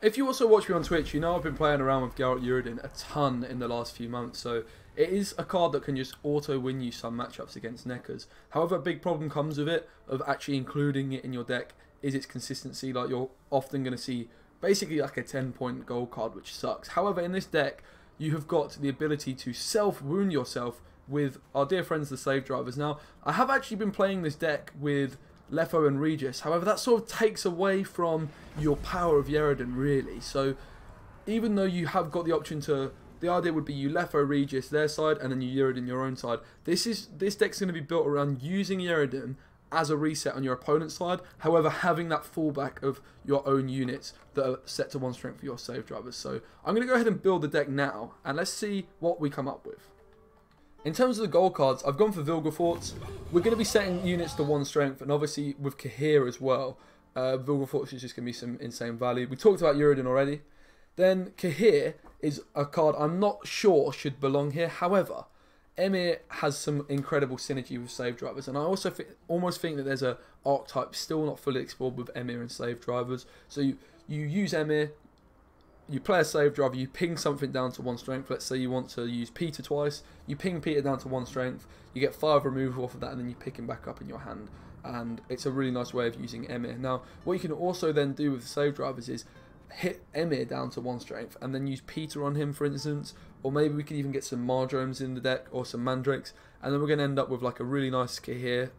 If you also watch me on Twitch, you know I've been playing around with Geralt Uridin a ton in the last few months, so it is a card that can just auto-win you some matchups against Neckers. However, a big problem comes with it, of actually including it in your deck, is its consistency. Like, you're often going to see basically like a 10-point gold card, which sucks. However, in this deck, you have got the ability to self-wound yourself with our dear friends the Slave Drivers. Now, I have actually been playing this deck with Lefo and Regis. However, that sort of takes away from your power of Uridin, really. So, even though you have got the option to... The idea would be you Lefo, Regis their side, and then you Uridin your own side. This deck's going to be built around using Uridin as a reset on your opponent's side. However, having that fallback of your own units that are set to 1 strength for your Slave Drivers. So, I'm going to go ahead and build the deck now, and let's see what we come up with. In terms of the gold cards, I've gone for Vilgefortz. We're going to be setting units to 1 strength, and obviously with Cahir as well. Vilgefortz is just going to be some insane value. We talked about Uridin already. Then Cahir is a card I'm not sure should belong here. However, Emir has some incredible synergy with Slave Drivers, and I also almost think that there's a archetype still not fully explored with Emir and Slave Drivers. So you use Emir, you play a Slave Driver, you ping something down to 1 strength. Let's say you want to use Peter twice, you ping Peter down to 1 strength, you get 5 removal off of that, and then you pick him back up in your hand. And it's a really nice way of using Emir. Now, what you can also then do with the Slave Drivers is hit Emir down to 1 strength and then use Peter on him, for instance, or maybe we can even get some Mardromes in the deck or some Mandrakes, and then we're going to end up with like a really nice Cahir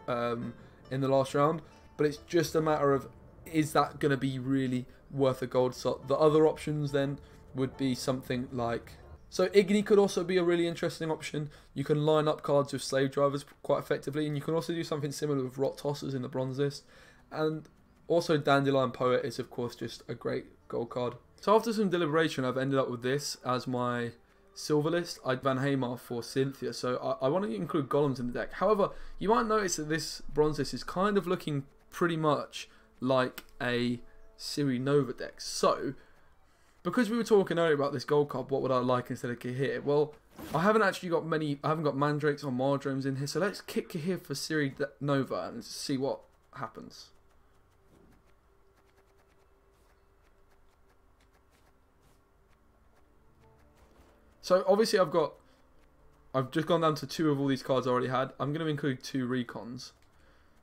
in the last round. But it's just a matter of, is that going to be really worth a gold slot? The other options then would be something like... So Igni could also be a really interesting option. You can line up cards with Slave Drivers quite effectively, and you can also do something similar with Rot Tossers in the bronze list. And also Dandelion Poet is of course just a great gold card. So after some deliberation, I've ended up with this as my silver list. I Van Hamar for Cynthia, so I want to include golems in the deck. However, you might notice that this bronze list is kind of looking pretty much like a Ciri Nova deck. So, because we were talking earlier about this gold card, what would I like instead of Cahir? Well, I haven't actually got many, I haven't got Mandrakes or Mardromes in here, so let's kick Cahir for Ciri Nova and see what happens. So obviously I've just gone down to 2 of all these cards I already had. I'm going to include 2 recons.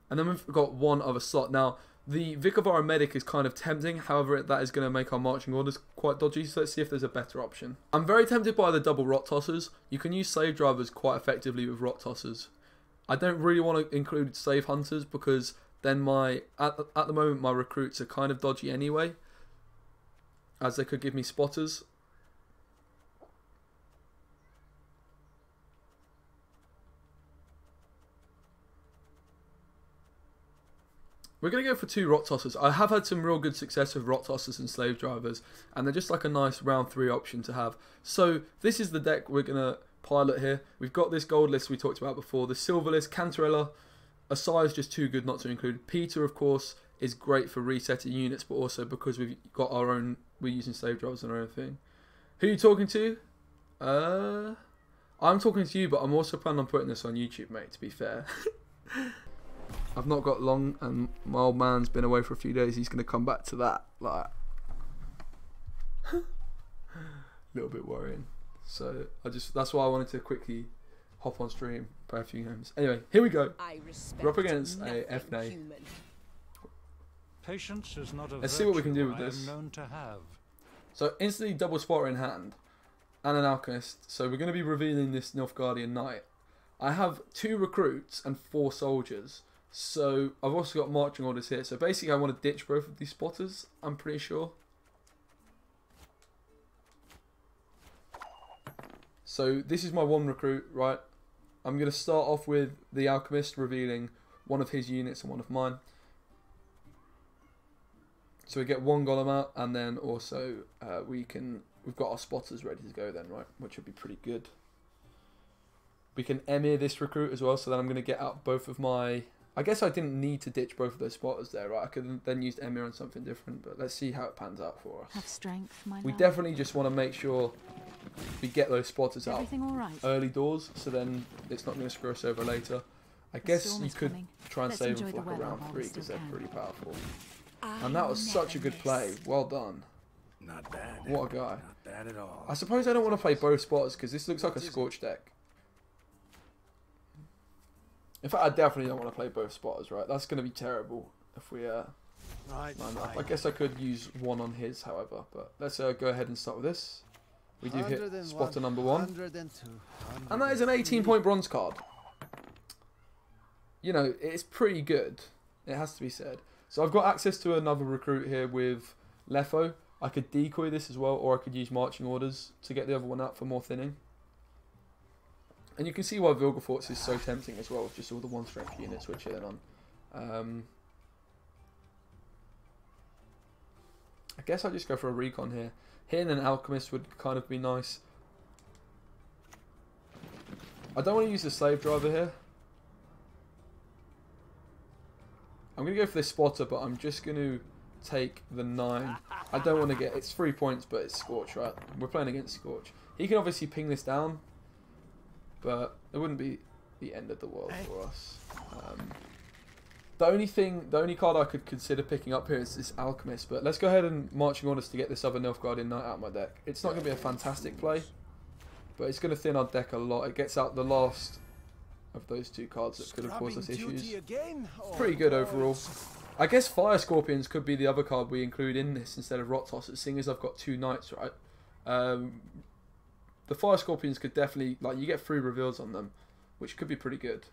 And then we've got 1 other slot. Now, the Vikavara Medic is kind of tempting. However, that is going to make our marching orders quite dodgy. So let's see if there's a better option. I'm very tempted by the double Rot Tossers. You can use Slave Drivers quite effectively with Rot Tossers. I don't really want to include Slave Hunters because then at the moment my recruits are kind of dodgy anyway, as they could give me spotters. We're going to go for 2 Rot Tossers. I have had some real good success with Rot Tossers and Slave Drivers, and they're just like a nice round 3 option to have. So this is the deck we're going to pilot here. We've got this gold list we talked about before, the silver list, Cantarella. Asai is just too good not to include. Peter, of course, is great for resetting units, but also because we've got our own, we're using Slave Drivers and our own thing. Who are you talking to? I'm talking to you, but I'm also planning on putting this on YouTube, mate, to be fair. I've not got long, and my old man's been away for a few days. He's going to come back to that, like, a little bit worrying. So that's why I wanted to quickly hop on stream, play a few games. Anyway, here we go. We're up against a FNA. Patience is not a Let's see what we can do with I this. am known to have. So instantly double spotter in hand, and an alchemist. So we're going to be revealing this Nilfgaardian knight. I have 2 recruits and 4 soldiers. So I've also got marching orders here. So basically I want to ditch both of these spotters, I'm pretty sure. So this is my 1 recruit, right? I'm going to start off with the alchemist, revealing one of his units and one of mine. So we get 1 golem out, and then also we've got our spotters ready to go then, right? Which would be pretty good. We can Emir this recruit as well, so then I'm going to get out both of my... I guess I didn't need to ditch both of those spotters there, right? I could then use Emir on something different, but let's see how it pans out for us. Have strength, my We love. definitely just want to make sure we get those spotters out Everything all right? early doors, so then it's not going to screw us over later. I guess you could try and Let's save them enjoy for the like a weather round while 3 we because still they're can. pretty powerful. And that was such a good play. Well done. Not bad. What a guy. Not bad at all. I suppose I don't want to play both spotters because this looks like a Scorch deck. In fact, I definitely don't want to play both spotters, right? That's going to be terrible if we line up. I guess I could use one on his, however. But let's go ahead and start with this. We do hit spotter number 1. And that is an 18-point bronze card. You know, it's pretty good. It has to be said. So I've got access to another recruit here with Lefo. I could decoy this as well, or I could use marching orders to get the other one out for more thinning. And you can see why Vilgefortz is so tempting as well, with just all the 1-strength units which are then on. I guess I'll just go for a recon here. Hitting an alchemist would kind of be nice. I don't want to use the slave driver here. I'm going to go for this spotter, but I'm just going to take the 9. I don't want to get... It's 3 points, but it's Scorch, right? We're playing against Scorch. He can obviously ping this down, but it wouldn't be the end of the world for us. The only card I could consider picking up here is this Alchemist, but let's go ahead and marching orders to get this other Nilfgaard Knight out of my deck. It's not going to be a fantastic play, but it's going to thin our deck a lot. It gets out the last of those 2 cards that could have caused us issues. Pretty good overall. I guess Fire Scorpions could be the other card we include in this instead of Rot Tossers, seeing as I've got 2 Knights, right? The Fire Scorpions could definitely, like, you get 3 reveals on them, which could be pretty good.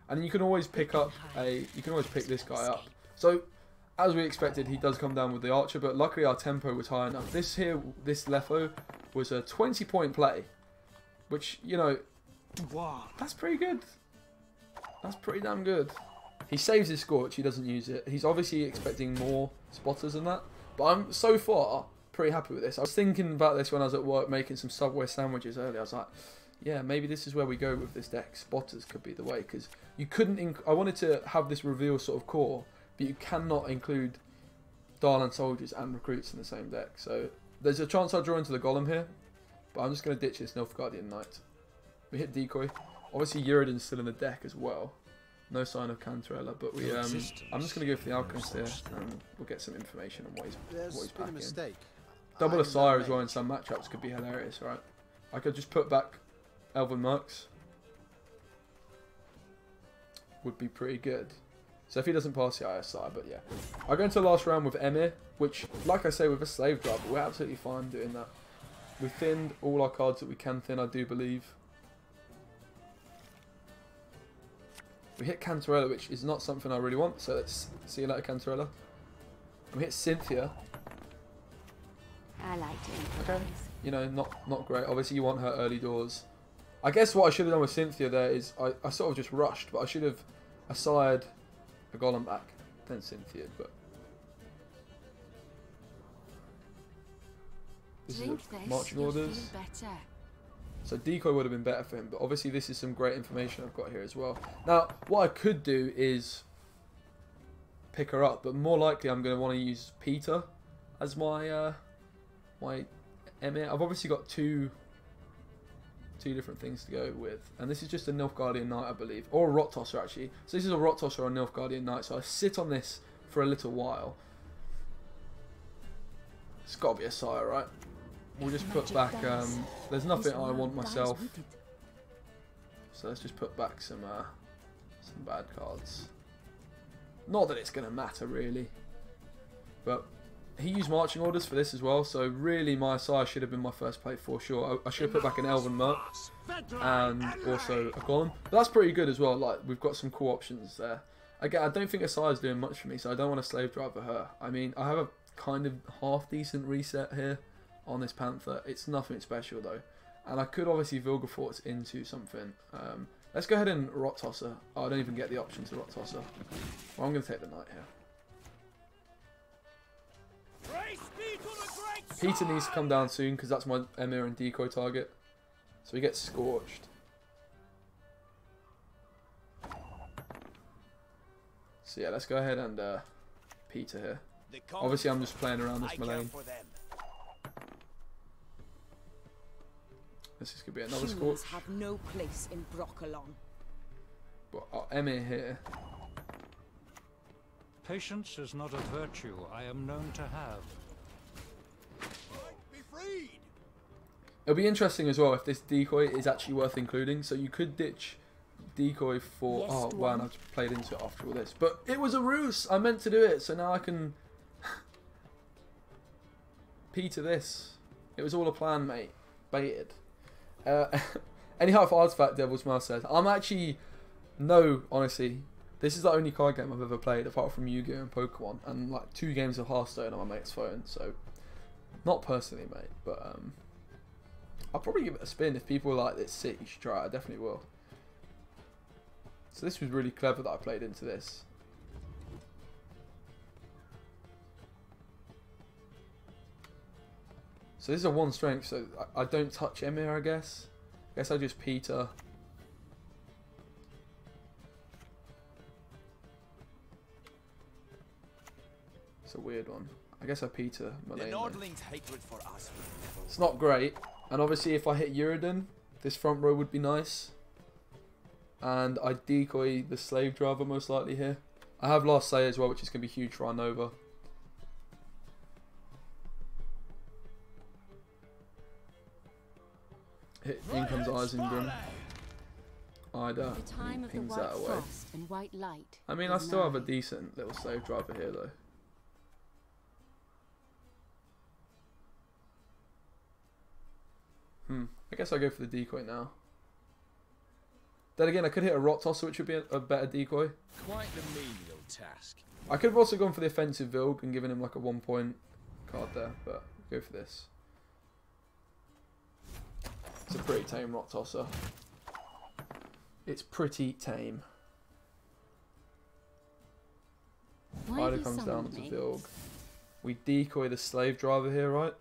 And you can always pick up this guy up. So, as we expected, he does come down with the Archer, but luckily our tempo was high enough. This Lefo was a 20-point play, which, you know, that's pretty good. That's pretty damn good. He saves his Scorch, he doesn't use it. He's obviously expecting more spotters than that, but I'm so far pretty happy with this. I was thinking about this when I was at work making some Subway sandwiches earlier. I was like, yeah, maybe this is where we go with this deck. Spotters could be the way, because you couldn't... I wanted to have this reveal sort of core, but you cannot include Darlan soldiers and recruits in the same deck. So there's a chance I'll draw into the Golem here, but I'm just going to ditch this Nilfgaardian Knight. We hit decoy. Obviously Uriden's still in the deck as well. No sign of Cantarella, but we I'm just going to go for the Alchemist here, and we'll get some information on what he's packing. Double a Sire as well in some matchups could be hilarious, right? I could just put back Elven Mercs. Would be pretty good. So if he doesn't pass the ISI, but yeah. I'll go into the last round with Emir, which, like I say, with a Slave Driver, we're absolutely fine doing that. We thinned all our cards that we can thin, I do believe. We hit Cantarella, which is not something I really want, so let's see you later, Cantarella. And we hit Cynthia. I liked it. Okay. You know, not great. Obviously, you want her early doors. I guess what I should have done with Cynthia there is I sort of just rushed, but I should have assigned a Golem back, then Cynthia, but... This is marching orders. So decoy would have been better for him, but obviously this is some great information I've got here as well. Now, what I could do is pick her up, but more likely I'm going to want to use Peter as my my Emir. I've obviously got two different things to go with, and this is just a Nilfgaardian Knight, I believe, or a Rot Tosser actually. So this is a Rot Tosser or a Nilfgaardian Knight, so I sit on this for a little while. It's got to be a Sire, right? We'll just put back, there's nothing I want myself, so let's just put back some bad cards. Not that it's going to matter really, but he used marching orders for this as well, so really my Sire should have been my first play for sure. I should have put back an Elven Merc and also a Golem, but that's pretty good as well. Like, we've got some cool options there. Again, I don't think a Sire's doing much for me, so I don't want to Slave Driver her. I mean, I have a kind of half decent reset here on this Panther. It's nothing special though, and I could obviously Vilgefortz into something. Let's go ahead and Rot Tosser. Oh, I don't even get the option to Rot Tosser. Well, I'm going to take the Knight here. Peter needs to come down soon because that's my Emir and decoy target, so he gets scorched. So yeah, let's go ahead and Peter here. Obviously I'm just playing around this Malane. This could be another scorch. Have no place in Broccolon. But Emir here. Patience is not a virtue I am known to have. It'll be interesting as well if this decoy is actually worth including. So you could ditch decoy for... Yes, oh, wow, and I've played into it after all this. But it was a ruse. I meant to do it, so now I can... Peter this. It was all a plan, mate. Baited. Anyhow, for Artifact, Devil's Mouth says, I'm actually... No, honestly. This is the only card game I've ever played, apart from Yu-Gi-Oh! And Pokemon. And, like, 2 games of Hearthstone on my mate's phone, so... Not personally, mate, but, I'll probably give it a spin. If people are like, it's sick, you should try it. I definitely will. So this was really clever that I played into this. So this is a 1 strength, so I don't touch Emir, I guess. I guess I just Peter. It's a weird one. I guess I Peter Malane. It's not great. And obviously if I hit Uridan, this front row would be nice. And I decoy the Slave Driver most likely here. I have Last Say as well, which is going to be huge for our Nova. In comes Isengrim. Ida pings that away. I mean, I still have a decent little Slave Driver here though. I guess I'll go for the decoy now. Then again, I could hit a Rot Tosser, which would be a better decoy. Quite the menial task. I could have also gone for the offensive Vilg and given him like a 1-point card there, but go for this. It's a pretty tame Rot Tosser. It's pretty tame. Ida comes down to Vilg. We decoy the Slave Driver here, right?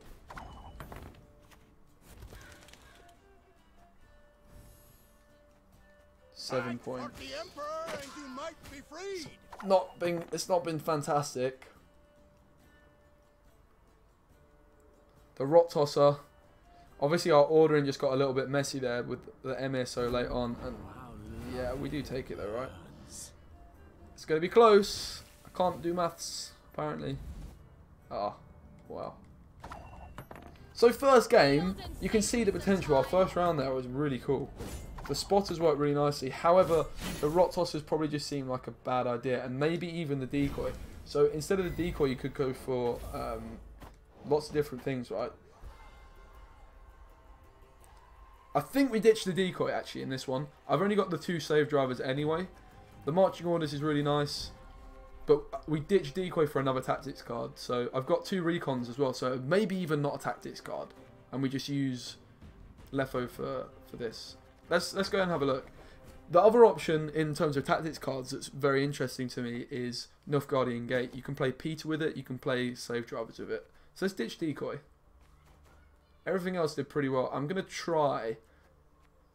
Seven point. It's not been fantastic. The Rot Tosser. Obviously our ordering just got a little bit messy there with the Emir so late on, and yeah, we do take it though, right? It's gonna be close. I can't do maths apparently. Ah, wow. So first game, you can see the potential. Our first round there was really cool. The spotters worked really nicely. However, the Rot Tossers probably just seemed like a bad idea, and maybe even the decoy. So instead of the decoy, you could go for lots of different things, right? I think we ditched the decoy actually in this one. I've only got the 2 Slave Drivers anyway. The Marching Orders is really nice, but we ditched decoy for another tactics card. So I've got 2 recons as well, so maybe even not a tactics card, and we just use Lefo for this. Let's go and have a look. The other option in terms of tactics cards that's very interesting to me is Nilfgaardian Gate. You can play Peter with it, you can play Slave Drivers with it. So let's ditch decoy. Everything else did pretty well. I'm going to try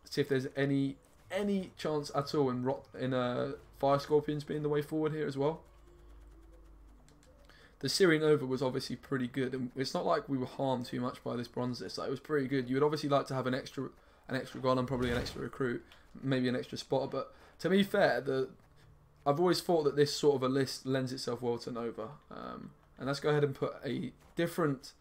to see if there's any chance at all in Fire Scorpions being the way forward here as well. The Syrian Nova was obviously pretty good, and it's not like we were harmed too much by this bronze list. Like, it was pretty good. You would obviously like to have an extra god and probably an extra recruit, maybe an extra spotter, but to be fair, I've always thought that this sort of a list lends itself well to Nova. And let's go ahead and put a different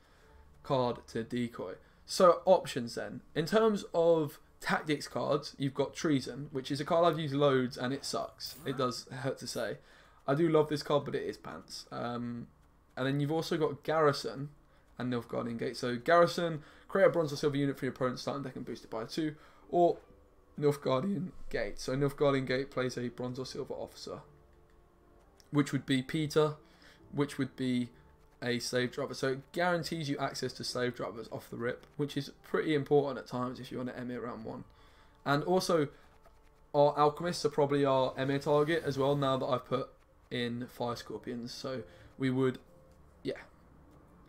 card to decoy. So options then. In terms of tactics cards, you've got Treason, which is a card I've used loads and it sucks. It does hurt to say. I do love this card, but it is pants. And then you've also got Garrison and Nilfgaardian Gate. So Garrison, create a bronze or silver unit for your opponent's starting deck and boost it by 2, or Nilfgaardian Gate. So Nilfgaardian Gate plays a bronze or silver officer, which would be Peter, which would be a Slave Driver. So it guarantees you access to Slave Drivers off the rip, which is pretty important at times if you're on an Emir round 1. And also, our Alchemists are probably our Emir target as well now that I've put in Fire Scorpions. So we would, yeah.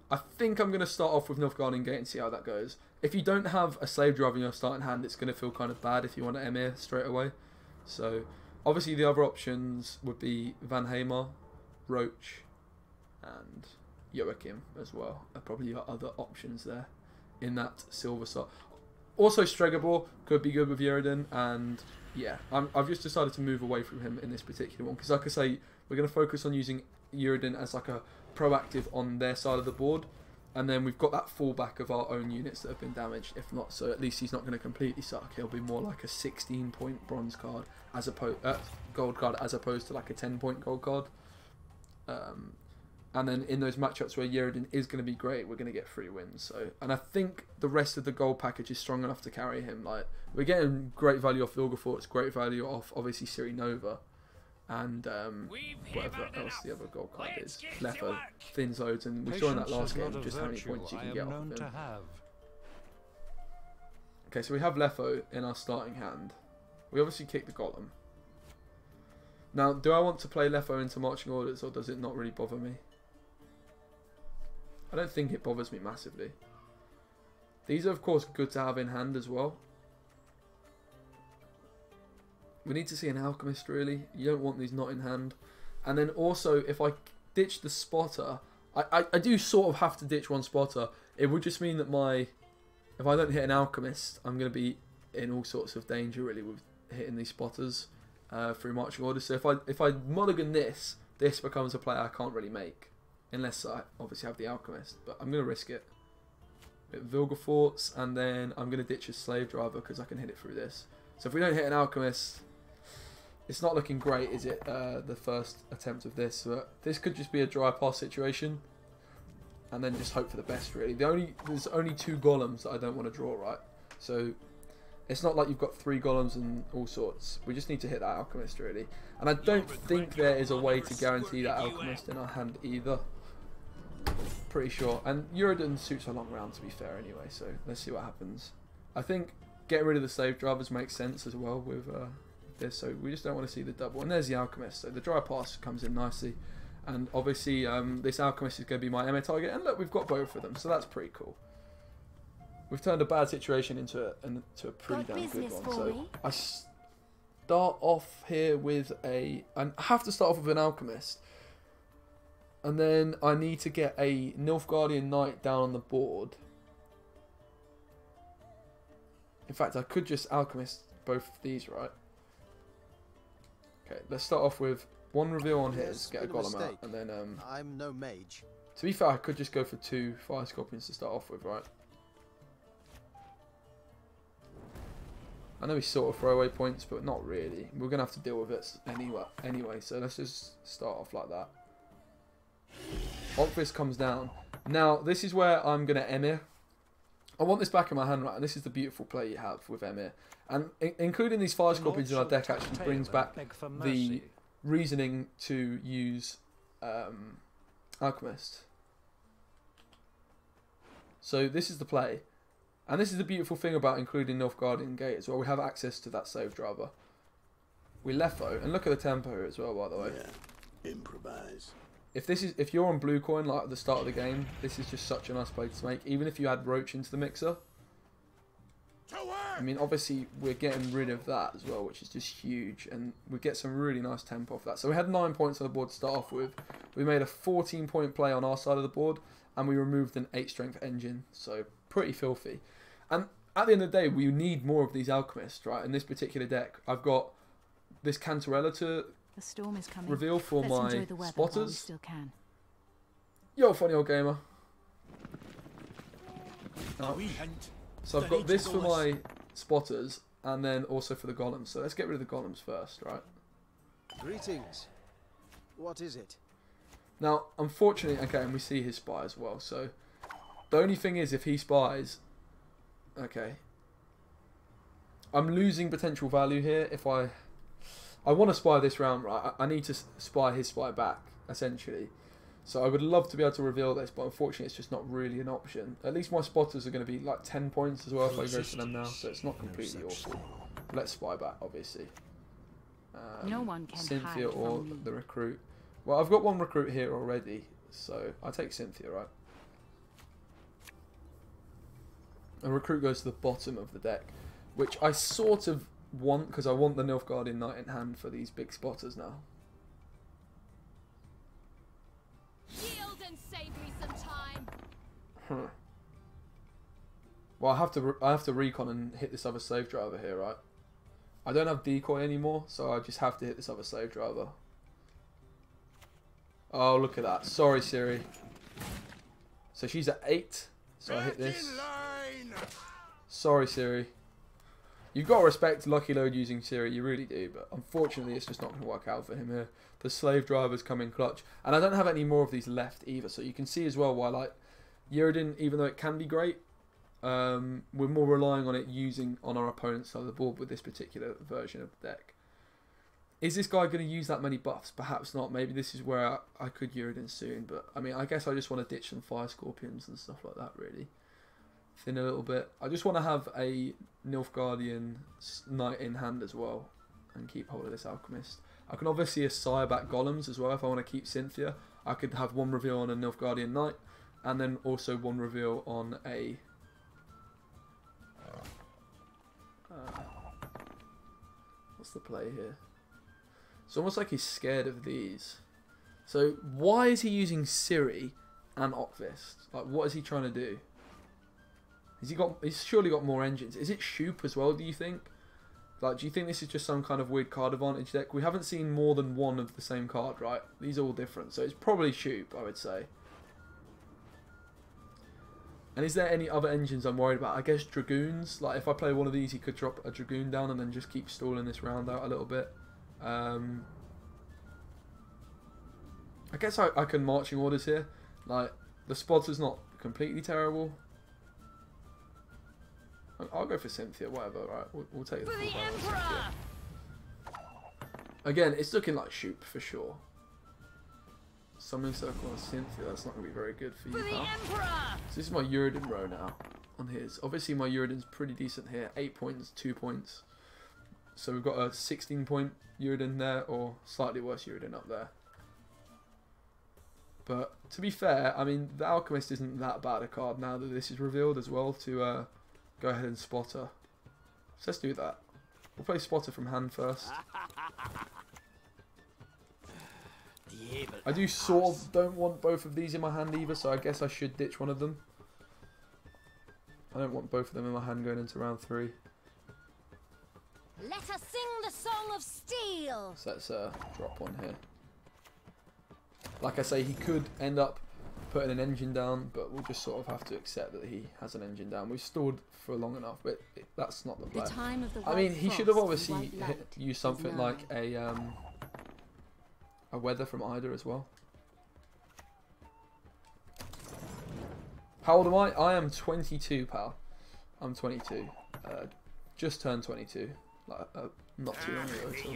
I think I'm going to start off with Nilfgaardian Gate and see how that goes. If you don't have a Slave Driver in your starting hand, it's going to feel kind of bad if you want to Emir straight away. So, obviously the other options would be Van Hamer, Roach, and Joachim as well. Are probably your other options there in that silver slot. Also, Stregobor could be good with Uridan, and yeah, I've just decided to move away from him in this particular one, because like I say, we're going to focus on using Uridan as like a proactive on their side of the board. And then we've got that fallback of our own units that have been damaged. If not, so at least he's not going to completely suck. He'll be more like a 16-point bronze card as opposed gold card as opposed to like a 10-point gold card. And then in those matchups where Uridan is going to be great, we're going to get 3 wins. So, and I think the rest of the gold package is strong enough to carry him. Like, we're getting great value off Vilgefortz, it's great value off obviously Ciri Nova. And whatever else the other gold card is. Lefo, thins loads, and we saw in that last game just how many points you can get off of him. Okay, so we have Lefo in our starting hand. We obviously kick the Golem. Now, do I want to play Lefo into marching orders, or does it not really bother me? I don't think it bothers me massively. These are of course good to have in hand as well. We need to see an alchemist really. You don't want these not in hand. And then also if I ditch the spotter, I do sort of have to ditch one spotter. It would just mean that if I don't hit an alchemist, I'm going to be in all sorts of danger really with hitting these spotters through marching orders. So if I mulligan this becomes a play I can't really make. Unless I obviously have the alchemist. But I'm going to risk it. With Vilgefortz, and then I'm going to ditch a slave driver because I can hit it through this. So if we don't hit an alchemist, it's not looking great, is it? The first attempt of this, but this could just be a dry pass situation, and then just hope for the best. Really, there's only 2 golems that I don't want to draw, right? So it's not like you've got 3 golems and all sorts. We just need to hit that alchemist really, and I don't think there is a way to guarantee that alchemist in our hand either. Pretty sure, and Uridan suits a long round to be fair anyway. So let's see what happens. I think getting rid of the slave drivers makes sense as well with this, so we just don't want to see the double. And there's the alchemist, so the dry pass comes in nicely, and obviously this alchemist is going to be my MA target, and look, we've got both of them, so that's pretty cool. We've turned a bad situation into a pretty damn good one. So I start off here with I have to start off with an alchemist, and then I need to get a Nilfgaardian Knight down on the board. In fact, I could just alchemist both of these, right? Okay, let's start off with one reveal on his, get a golem out, and then I'm no mage. To be fair, I could just go for 2 fire scorpions to start off with, right? I know we sort of throw away points, but not really. We're gonna have to deal with it anyway. So let's just start off like that. Okvis comes down. Now this is where I'm gonna Emir. I want this back in my hand, right? And this is the beautiful play you have with Emir. And including these fire scorpions in our deck actually brings back the reasoning to use Alchemist. So this is the play. And this is the beautiful thing about including Nilfgaardian Gate as well. We have access to that save driver. We Lefo, and look at the tempo here as well, by the way. Yeah, improvise. If you're on blue coin like at the start of the game, this is just such a nice play to make. Even if you add Roach into the mixer. I mean, obviously we're getting rid of that as well, which is just huge, and we get some really nice tempo off that. So we had 9 points on the board to start off with. We made a 14-point play on our side of the board, and we removed an 8-strength engine. So pretty filthy. And at the end of the day, we need more of these alchemists, right? In this particular deck, I've got this Cantarella to reveal for my spotters. Still can. Yo, funny old gamer. So I've got this for my spotters, and then also for the golems. So let's get rid of the golems first, right? Greetings. What is it? Now, unfortunately, okay, and we see his spy as well. So the only thing is, if he spies, okay, I'm losing potential value here. If I want to spy this round, right? I need to spy his spy back, essentially. So I would love to be able to reveal this, but unfortunately it's just not really an option. At least my spotters are going to be like 10 points as well if I go for them now, so it's not completely awful. Let's spy back, obviously. No one can Cynthia hide or from me. the recruit. Well, I've got one recruit here already, so I take Cynthia, right? And recruit goes to the bottom of the deck, which I sort of want, because I want the Nilfgaardian Knight in hand for these big spotters now. Yield and save me some time. Well, I have to recon and hit this other slave driver here, right? I don't have decoy anymore, so I just have to hit this other slave driver. Oh, look at that. Sorry, Ciri. So she's at 8. So I hit this. Sorry, Siri. You've got to respect Lucky Load using Siri, you really do, but unfortunately it's just not going to work out for him here. The slave drivers come in clutch. And I don't have any more of these left either, so you can see as well why, like, Uridan, even though it can be great, we're more relying on it using on our opponent's side of the board with this particular version of the deck. Is this guy going to use that many buffs? Perhaps not. Maybe this is where I could Uridan soon, but I mean, I guess I just want to ditch some Fire Scorpions and stuff like that, really. Thin a little bit. I just want to have a Nilfgaardian Knight in hand as well and keep hold of this Alchemist. I can obviously assire back Golems as well if I want to keep Cynthia. I could have one reveal on a Nilfgaardian Knight and then also one reveal on a... what's the play here? It's almost like he's scared of these. So why is he using Ciri and Okvist? Like, what is he trying to do? He's surely got more engines. Is it Shoop as well, do you think? Like, do you think this is just some kind of weird card advantage deck? We haven't seen more than one of the same card, right? These are all different. So it's probably Shoop, I would say. And is there any other engines I'm worried about? I guess Dragoons. Like, if I play one of these, he could drop a Dragoon down and then just keep stalling this round out a little bit. I guess I can marching orders here. Like, the spotter's not completely terrible. I'll go for Cynthia, whatever, right? We'll take the Emperor. Again, it's looking like Shoop for sure. Summoning Circle on Cynthia, that's not going to be very good for you, pal. So this is my Uridan row now on his. Obviously my Uridan's pretty decent here. 8 points, 2 points. So we've got a 16-point Uridan there, or slightly worse Uridan up there. But to be fair, I mean, the Alchemist isn't that bad a card now that this is revealed as well to go ahead and Spotter. So let's do that. We'll play Spotter from hand first. I do sort of don't want both of these in my hand either, so I guess I should ditch one of them. I don't want both of them in my hand going into round 3. Let us sing the song of steel. So let's drop one here. Like I say, he could end up putting an engine down, but we'll just sort of have to accept that he has an engine down. We've stalled for long enough, but that's not the plan. I mean, he should have obviously used something like a weather from Ida as well. How old am I? I am 22, pal. I'm 22. Just turned 22. Like, not too long ago at all.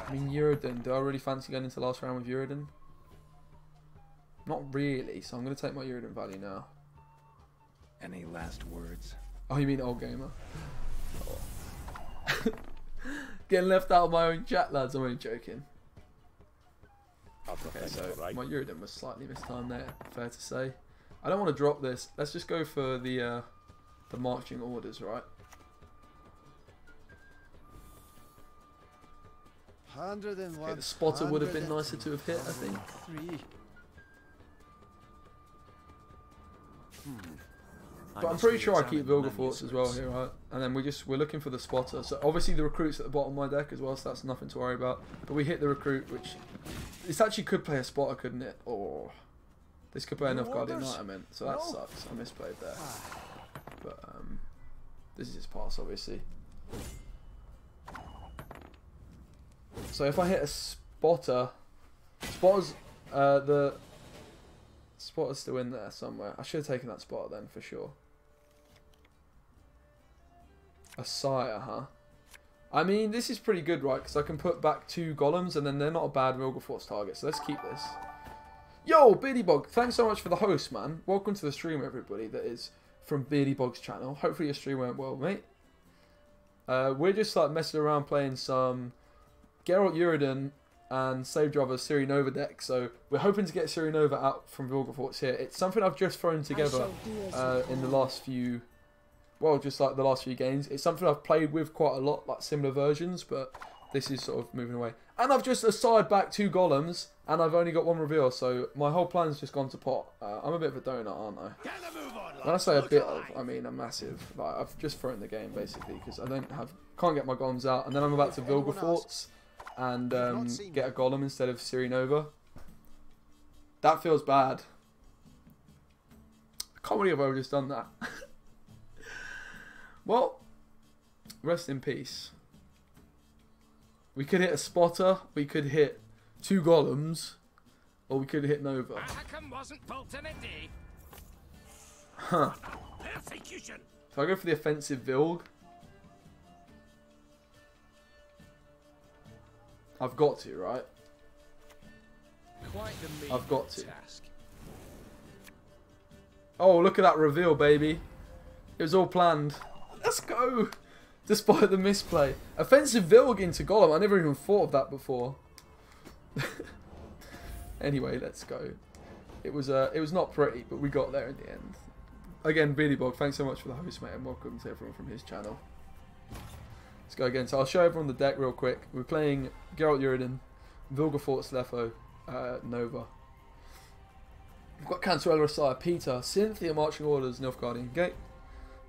I mean, Uridan. Do I really fancy going into the last round with Uridan? Not really, so I'm going to take my Uridan value now. Any last words? Oh, you mean old gamer? Oh. Getting left out of my own chat, lads. I'm only joking. Okay, so my Uridan was slightly mistimed there, fair to say. I don't want to drop this. Let's just go for the marching orders, right? Okay, the spotter would have been nicer to have hit, I think. But I'm pretty sure I keep Vilgefortz as well here, right? And then we're looking for the spotter. So obviously the recruit's at the bottom of my deck as well, so that's nothing to worry about. But we hit the recruit, which this actually could play a spotter, couldn't it? Or this could play enough Guardian Knight, I meant. So that sucks. I misplayed there. But this is his pass, obviously. So if I hit a spotter, spotter's the spotter's still in there somewhere. I should have taken that spotter then for sure. A sire, huh? I mean, this is pretty good, right? Because I can put back 2 golems, and then they're not a bad Vilgefortz target. So let's keep this. Yo, Beardybog, thanks so much for the host, man. Welcome to the stream, everybody. That is from Beardybog's channel. Hopefully your stream went well, mate. We're just like messing around playing some Geralt Uridan and Slave Driver Ciri Nova deck, so we're hoping to get Ciri Nova out from Vilgefortz here. It's something I've just thrown together in the last few, well, just like the last few games. It's something I've played with quite a lot, like similar versions, but this is sort of moving away. And I've just assigned back 2 golems, and I've only got 1 reveal, so my whole plan's just gone to pot. I'm a bit of a donut, aren't I? When I say a bit of, I mean a massive. Like, I've just thrown the game basically because I can't get my golems out, and then I'm about to Vilgefortz and get a golem instead of Ciri Nova. That feels bad. Can't believe I've just done that. Well, rest in peace. We could hit a spotter, we could hit 2 golems, or we could hit Nova. Huh. If I go for the offensive Vilg, I've got to, right? I've got to. Oh, look at that reveal, baby. It was all planned. Let's go. Despite the misplay. Offensive Vilg into Golem. I never even thought of that before. Anyway, let's go. It was not pretty, but we got there in the end. Again, Beanie Bog, thanks so much for the host, mate, and welcome to everyone from his channel. Let's go again. So I'll show everyone the deck real quick. We're playing Geralt Uridan, Vilgefortz Lefo, Nova. We've got Cantorella Sire, Peter, Cynthia, Marching Orders, Nilfgaardian Gate,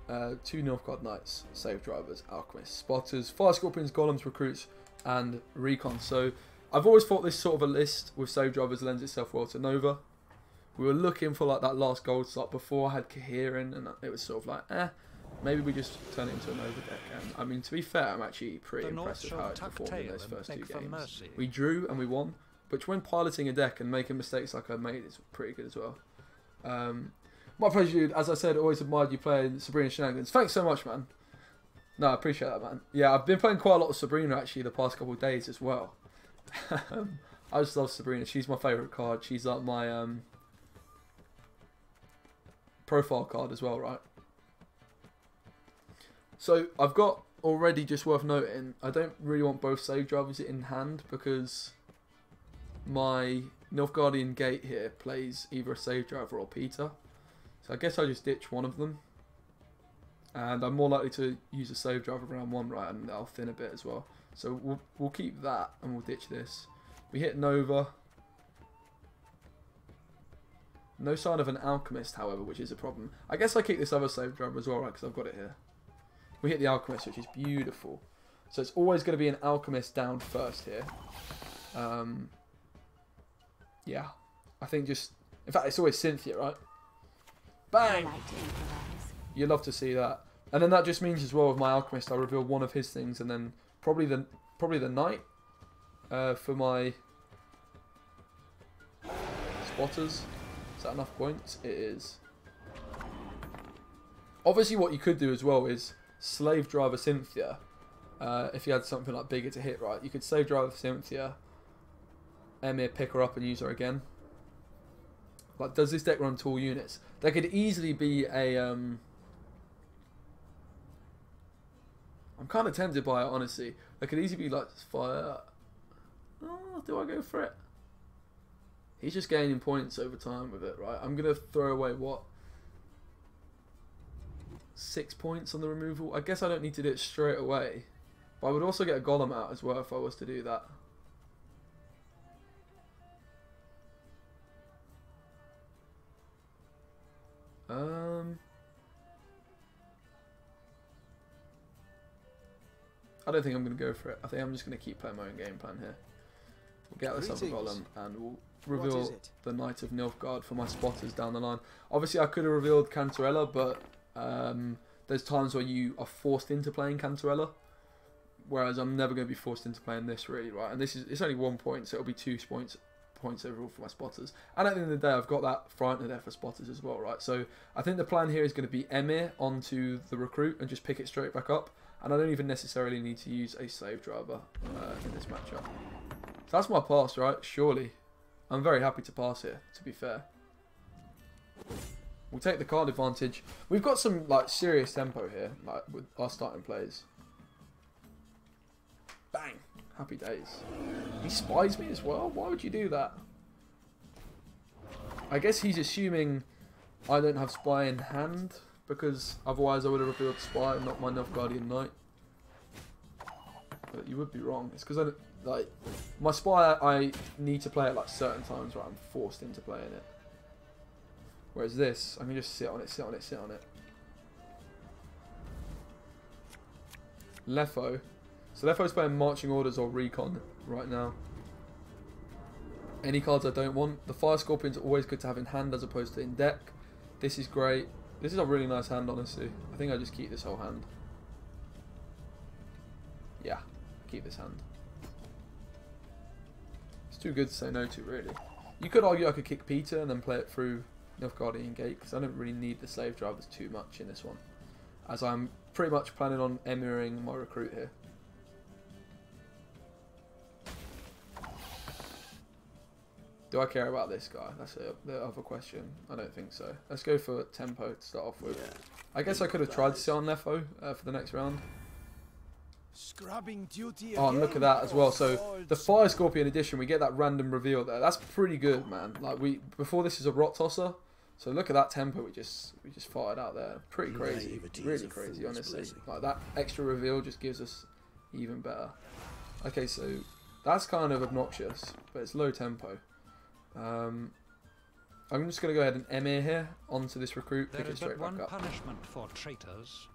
2 Nilfgaard Knights, Save Drivers, Alchemists, Spotters, Fire Scorpions, Golems, Recruits, and Recon. So I've always thought this sort of a list with Save Drivers lends itself well to Nova. We were looking for like that last gold slot before I had Coherin, and it was sort of like, maybe we just turn it into a Nova deck. And I mean, to be fair, I'm actually pretty impressed with how it performed in those first 2 games. We drew and we won, but when piloting a deck and making mistakes like I made, it's pretty good as well. My pleasure, dude. As I said, always admired you playing Sabrina Shenanigans. Thanks so much, man. No, I appreciate that, man. Yeah, I've been playing quite a lot of Sabrina actually the past couple of days as well. I just love Sabrina. She's my favourite card. She's like my profile card as well, right? So I've got already, just worth noting, I don't really want both Save Drivers in hand because my Nilfgaardian Gate here plays either a Save Driver or Peter. So I guess I just ditch one of them. And I'm more likely to use a Save Driver round 1, right, and I'll thin a bit as well. So we'll keep that and we'll ditch this. We hit Nova. No sign of an Alchemist, however, which is a problem. I guess I keep this other Save Driver as well, right, because I've got it here. We hit the Alchemist, which is beautiful. So it's always going to be an Alchemist down first here. Yeah. I think just... In fact, it's always Cynthia, right? Bang! You'd love to see that. And then that just means as well with my Alchemist, I reveal one of his things, and then probably the Knight for my Spotters. Is that enough points? It is. Obviously what you could do as well is Slave Driver Cynthia. If you had something like bigger to hit, right? You could Slave Driver Cynthia, Emir pick her up and use her again. Like, does this deck run tall units? There could easily be a... I'm kind of tempted by it, honestly. There could easily be like fire... Oh, do I go for it? He's just gaining points over time with it, right? I'm going to throw away, what? 6 points on the removal? I guess I don't need to do it straight away. But I would also get a Golem out as well if I was to do that. I don't think I'm going to go for it. I think I'm just going to keep playing my own game plan here. We'll get this other Golem and we'll reveal the Knight of Nilfgaard for my Spotters down the line. Obviously I could have revealed Cantorella, but there's times where you are forced into playing Cantorella, whereas I'm never going to be forced into playing this, really, right? And this is, it's only 1 point, so it'll be 2 points overall for my Spotters. And at the end of the day, I've got that Frightener there for Spotters as well, right? So I think the plan here is going to be Emir onto the Recruit and just pick it straight back up. And I don't even necessarily need to use a Slave Driver in this matchup. So that's my pass, right? Surely. I'm very happy to pass here, to be fair. We'll take the card advantage. We've got some like serious tempo here, like with our starting plays. Bang! Happy days. He spies me as well? Why would you do that? I guess he's assuming I don't have Spy in hand, because otherwise I would have revealed Spy and not my Nilfgaardian Knight. But you would be wrong. It's because I don't, like, my Spy I need to play at like certain times where I'm forced into playing it. Whereas this, I can just sit on it, sit on it, sit on it. Lefo. So Lefo's playing Marching Orders or Recon right now. Any cards I don't want. The Fire Scorpions are always good to have in hand as opposed to in deck. This is great. This is a really nice hand, honestly. I think I just keep this whole hand. Yeah, keep this hand. It's too good to say no to, really. You could argue I could kick Peter and then play it through Nilfgaardian Gate, because I don't really need the slave drivers too much in this one, as I'm pretty much planning on emiring my recruit here. Do I care about this guy? That's the other question. I don't think so. Let's go for tempo to start off with. Yeah. I guess I could have tried to sit on Lefo for the next round. Scrubbing duty Oh, and look at that as well. So Lords. the Fire Scorpion edition, we get that random reveal there. That's pretty good, man. Like before this is a rot tosser. So look at that tempo we just fired out there. Pretty crazy, Naivety is really a crazy, fool's honestly. blessing. Like that extra reveal just gives us even better. Okay, so that's kind of obnoxious, but it's low tempo. I'm just gonna go ahead and emir here onto this recruit, There pick it is but straight back one up. punishment for traitors.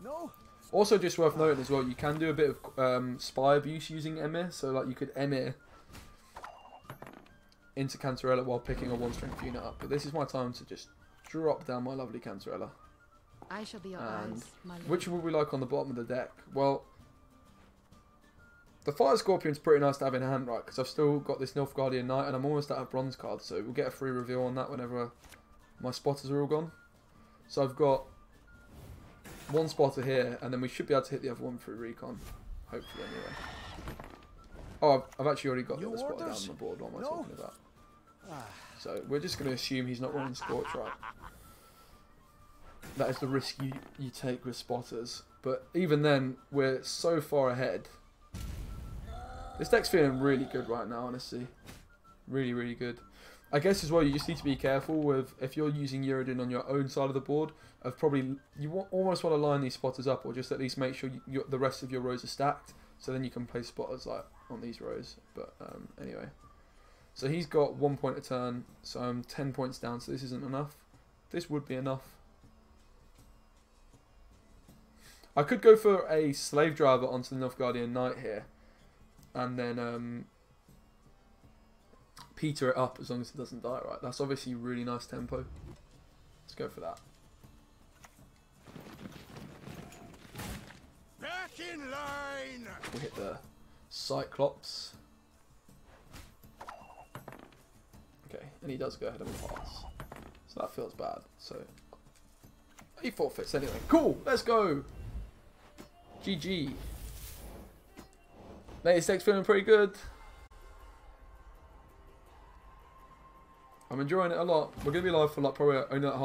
No. Also, just worth noting as well, you can do a bit of spy abuse using emir. So like you could emir into Cantarella while picking a 1-strength unit up. But this is my time to just drop down my lovely Cantarella. I shall be your And eyes, my lord. which would we like on the bottom of the deck? Well, the Fire Scorpion's pretty nice to have in hand, right? Because I've still got this Nilfgaardian Knight and I'm almost out of bronze cards, so we'll get a free reveal on that whenever my spotters are all gone. So I've got one spotter here, and then we should be able to hit the other one through recon. Hopefully, anyway. Oh, I've actually already got the New other spotter down orders? on the board. What am I No. talking about? Ah, So we're just going to assume he's not running Scorch, right? That is the risk you take with spotters. But even then, we're so far ahead. This deck's feeling really good right now, honestly. Really, really good. I guess as well, you just need to be careful with, if you're using Uridin on your own side of the board, of probably, almost want to line these spotters up, or just at least make sure the rest of your rows are stacked, so then you can play spotters like on these rows. But anyway. So he's got 1 point a turn, so I'm 10 points down, so this isn't enough. This would be enough. I could go for a slave driver onto the Nilfgaardian Knight here, and then Peter it up as long as it doesn't die, right? That's obviously really nice tempo. Let's go for that. Back in line! We'll hit the Cyclops. Okay, and he does go ahead and pass. So that feels bad. So he forfeits anyway. Cool, let's go. GG. Latest deck's feeling pretty good. I'm enjoying it a lot. We're going to be live for like probably only like half